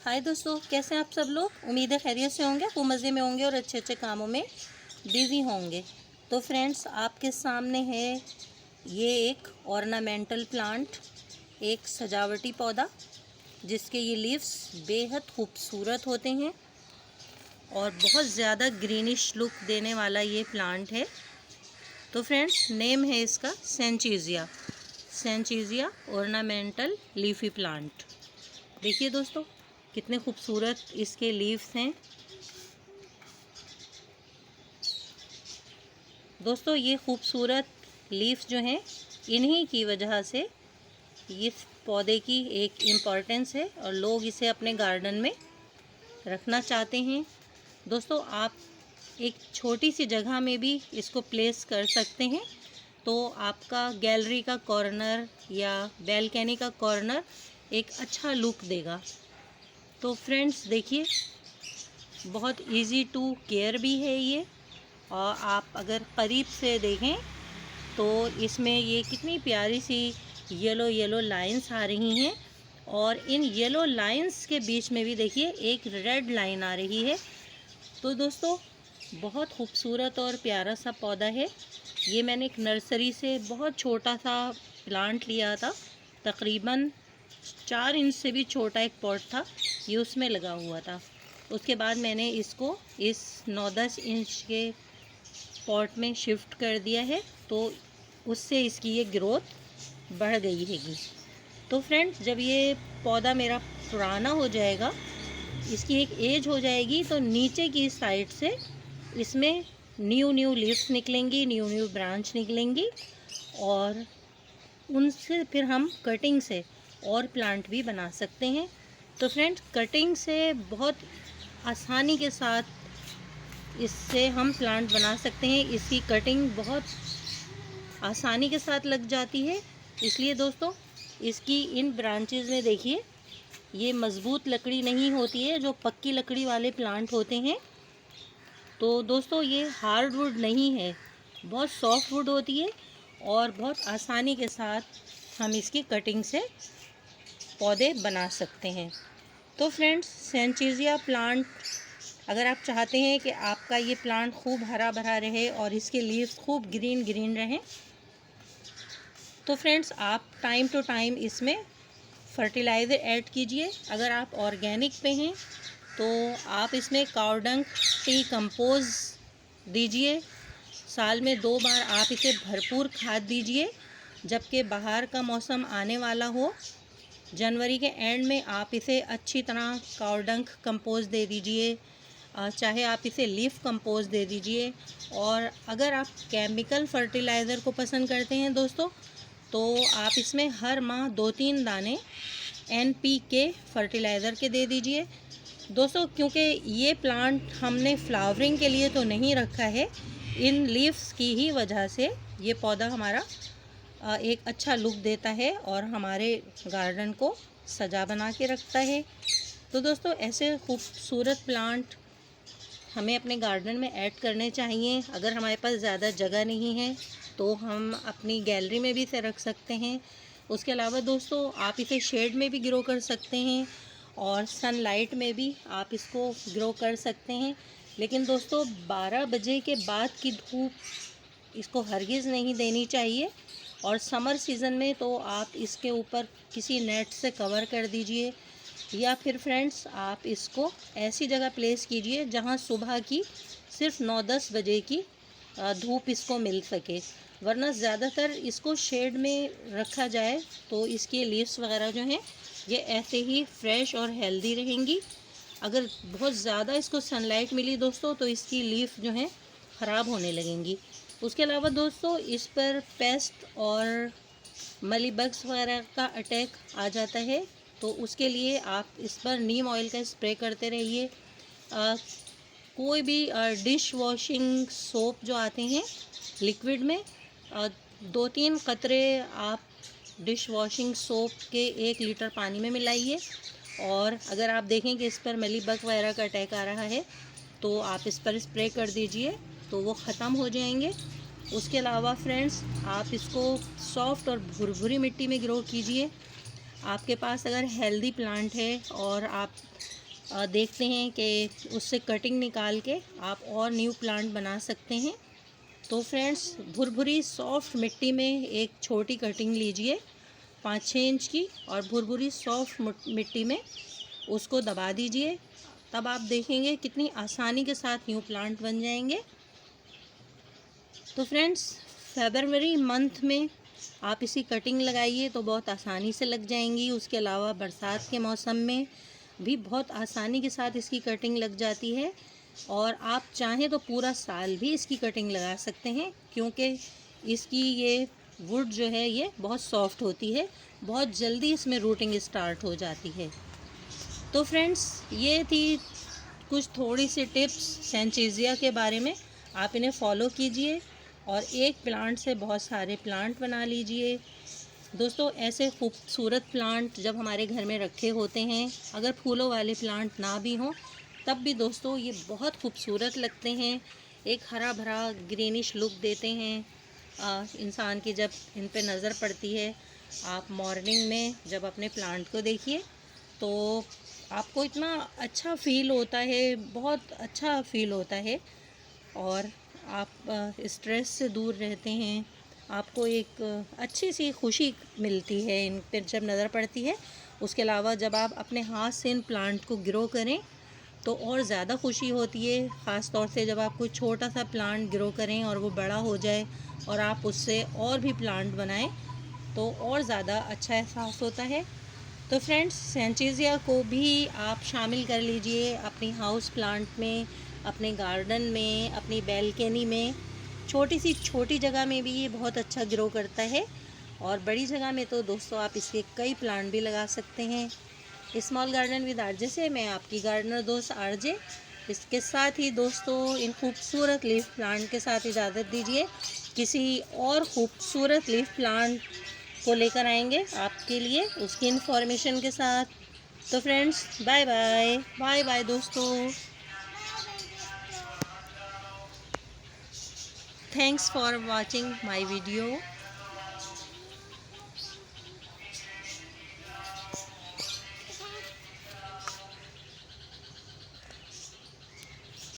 हाय दोस्तों, कैसे हैं आप सब लोग। उम्मीद है खैरियत से होंगे, खूब मज़े में होंगे और अच्छे अच्छे कामों में बिज़ी होंगे। तो फ्रेंड्स, आपके सामने है ये एक ऑर्नामेंटल प्लांट, एक सजावटी पौधा जिसके ये लीव्स बेहद खूबसूरत होते हैं और बहुत ज़्यादा ग्रीनिश लुक देने वाला ये प्लांट है। तो फ्रेंड्स, नेम है इसका सेंचीजिया ऑर्नामेंटल लीफी प्लांट। देखिए दोस्तों, कितने खूबसूरत इसके लीव्स हैं। दोस्तों, ये खूबसूरत लीव्स जो हैं, इन्हीं की वजह से इस पौधे की एक इम्पॉर्टेंस है और लोग इसे अपने गार्डन में रखना चाहते हैं। दोस्तों, आप एक छोटी सी जगह में भी इसको प्लेस कर सकते हैं, तो आपका गैलरी का कॉर्नर या बैल्कनी का कॉर्नर एक अच्छा लुक देगा। तो फ्रेंड्स देखिए, बहुत इजी टू केयर भी है ये, और आप अगर करीब से देखें तो इसमें ये कितनी प्यारी सी येलो येलो लाइंस आ रही हैं, और इन येलो लाइंस के बीच में भी देखिए एक रेड लाइन आ रही है। तो दोस्तों, बहुत खूबसूरत और प्यारा सा पौधा है ये। मैंने एक नर्सरी से बहुत छोटा सा प्लांट लिया था, तकरीबन 4 इंच से भी छोटा एक पॉट था, ये उसमें लगा हुआ था। उसके बाद मैंने इसको इस 9-10 इंच के पॉट में शिफ्ट कर दिया है, तो उससे इसकी ये ग्रोथ बढ़ गई हैगी। तो फ्रेंड्स, जब ये पौधा मेरा पुराना हो जाएगा, इसकी एक एज हो जाएगी, तो नीचे की साइड से इसमें न्यू लीव्स निकलेंगी, न्यू ब्रांच निकलेंगी, और उनसे फिर हम कटिंग से और प्लांट भी बना सकते हैं। तो फ्रेंड्स, कटिंग से बहुत आसानी के साथ इससे हम प्लांट बना सकते हैं। इसकी कटिंग बहुत आसानी के साथ लग जाती है। इसलिए दोस्तों, इसकी इन ब्रांचेस में देखिए, ये मज़बूत लकड़ी नहीं होती है जो पक्की लकड़ी वाले प्लांट होते हैं। तो दोस्तों, ये हार्ड वुड नहीं है, बहुत सॉफ्ट वुड होती है, और बहुत आसानी के साथ हम इसकी कटिंग से पौधे बना सकते हैं। तो फ्रेंड्स, सेंचीजिया प्लांट, अगर आप चाहते हैं कि आपका ये प्लांट खूब हरा भरा रहे और इसके लीव्स खूब ग्रीन ग्रीन रहें, तो फ्रेंड्स आप टाइम टू टाइम इसमें फर्टिलाइज़र ऐड कीजिए। अगर आप ऑर्गेनिक पे हैं तो आप इसमें काऊ डंग टी कंपोज दीजिए। साल में 2 बार आप इसे भरपूर खाद दीजिए। जबकि बाहर का मौसम आने वाला हो, जनवरी के एंड में आप इसे अच्छी तरह काऊ डंग कंपोज दे दीजिए, चाहे आप इसे लीफ कंपोज दे दीजिए। और अगर आप केमिकल फर्टिलाइज़र को पसंद करते हैं दोस्तों, तो आप इसमें हर माह 2-3 दाने NPK फर्टिलाइज़र के दे दीजिए। दोस्तों, क्योंकि ये प्लांट हमने फ्लावरिंग के लिए तो नहीं रखा है, इन लीव्स की ही वजह से ये पौधा हमारा एक अच्छा लुक देता है और हमारे गार्डन को सजा बना के रखता है। तो दोस्तों, ऐसे खूबसूरत प्लांट हमें अपने गार्डन में ऐड करने चाहिए। अगर हमारे पास ज़्यादा जगह नहीं है तो हम अपनी गैलरी में भी इसे रख सकते हैं। उसके अलावा दोस्तों, आप इसे शेड में भी ग्रो कर सकते हैं और सनलाइट में भी आप इसको ग्रो कर सकते हैं। लेकिन दोस्तों, 12 बजे के बाद की धूप इसको हरगिज़ नहीं देनी चाहिए, और समर सीज़न में तो आप इसके ऊपर किसी नेट से कवर कर दीजिए, या फिर फ्रेंड्स आप इसको ऐसी जगह प्लेस कीजिए जहां सुबह की सिर्फ 9-10 बजे की धूप इसको मिल सके। वरना ज़्यादातर इसको शेड में रखा जाए तो इसके लीव्स वगैरह जो हैं, ये ऐसे ही फ्रेश और हेल्दी रहेंगी। अगर बहुत ज़्यादा इसको सनलाइट मिली दोस्तों, तो इसकी लीफ जो हैं ख़राब होने लगेंगी। उसके अलावा दोस्तों, इस पर पेस्ट और मलीबग्स वगैरह का अटैक आ जाता है, तो उसके लिए आप इस पर नीम ऑयल का स्प्रे करते रहिए। कोई भी डिश वॉशिंग सोप जो आते हैं लिक्विड में, 2-3 कतरे आप डिश वॉशिंग सोप के 1 लीटर पानी में मिलाइए, और अगर आप देखें कि इस पर मलीबग वगैरह का अटैक आ रहा है तो आप इस पर स्प्रे कर दीजिए, तो वो ख़त्म हो जाएंगे। उसके अलावा फ्रेंड्स, आप इसको सॉफ्ट और भुरभुरी मिट्टी में ग्रो कीजिए। आपके पास अगर हेल्दी प्लांट है और आप देखते हैं कि उससे कटिंग निकाल के आप और न्यू प्लांट बना सकते हैं, तो फ्रेंड्स भुरभुरी सॉफ्ट मिट्टी में एक छोटी कटिंग लीजिए 5-6 इंच की, और भुरभुरी सॉफ्ट मिट्टी में उसको दबा दीजिए। तब आप देखेंगे कितनी आसानी के साथ न्यू प्लांट बन जाएंगे। तो फ्रेंड्स फरवरी मंथ में आप इसी कटिंग लगाइए तो बहुत आसानी से लग जाएंगी। उसके अलावा बरसात के मौसम में भी बहुत आसानी के साथ इसकी कटिंग लग जाती है, और आप चाहें तो पूरा साल भी इसकी कटिंग लगा सकते हैं, क्योंकि इसकी ये वुड जो है ये बहुत सॉफ्ट होती है, बहुत जल्दी इसमें रूटिंग स्टार्ट हो जाती है। तो फ्रेंड्स ये थी कुछ थोड़ी सी टिप्स सैनचेज़िया के बारे में, आप इन्हें फॉलो कीजिए और एक प्लांट से बहुत सारे प्लांट बना लीजिए। दोस्तों ऐसे खूबसूरत प्लांट जब हमारे घर में रखे होते हैं, अगर फूलों वाले प्लांट ना भी हों तब भी दोस्तों ये बहुत खूबसूरत लगते हैं, एक हरा भरा ग्रीनिश लुक देते हैं इंसान की जब इन पे नज़र पड़ती है। आप मॉर्निंग में जब अपने प्लांट को देखिए तो आपको इतना अच्छा फील होता है, बहुत अच्छा फील होता है, और आप स्ट्रेस से दूर रहते हैं। आपको एक अच्छी सी खुशी मिलती है इन पर जब नज़र पड़ती है। उसके अलावा जब आप अपने हाथ से इन प्लांट को ग्रो करें तो और ज़्यादा खुशी होती है, ख़ास तौर से जब आप कोई छोटा सा प्लांट ग्रो करें और वो बड़ा हो जाए और आप उससे और भी प्लांट बनाएं तो और ज़्यादा अच्छा एहसास होता है। तो फ्रेंड्स सैनचेज़िया को भी आप शामिल कर लीजिए अपनी हाउस प्लांट में, अपने गार्डन में, अपनी बैल्कनी में। छोटी जगह में भी ये बहुत अच्छा ग्रो करता है, और बड़ी जगह में तो दोस्तों आप इसके कई प्लांट भी लगा सकते हैं। स्मॉल गार्डन विद आरजे से मैं आपकी गार्डनर दोस्त आरजे इसके साथ ही दोस्तों इन खूबसूरत लीफ प्लांट के साथ इजाज़त दीजिए। किसी और खूबसूरत लीफ प्लांट को लेकर आएंगे आपके लिए उसकी इन्फॉर्मेशन के साथ। तो friends bye bye, bye bye दोस्तों, thanks for watching my video.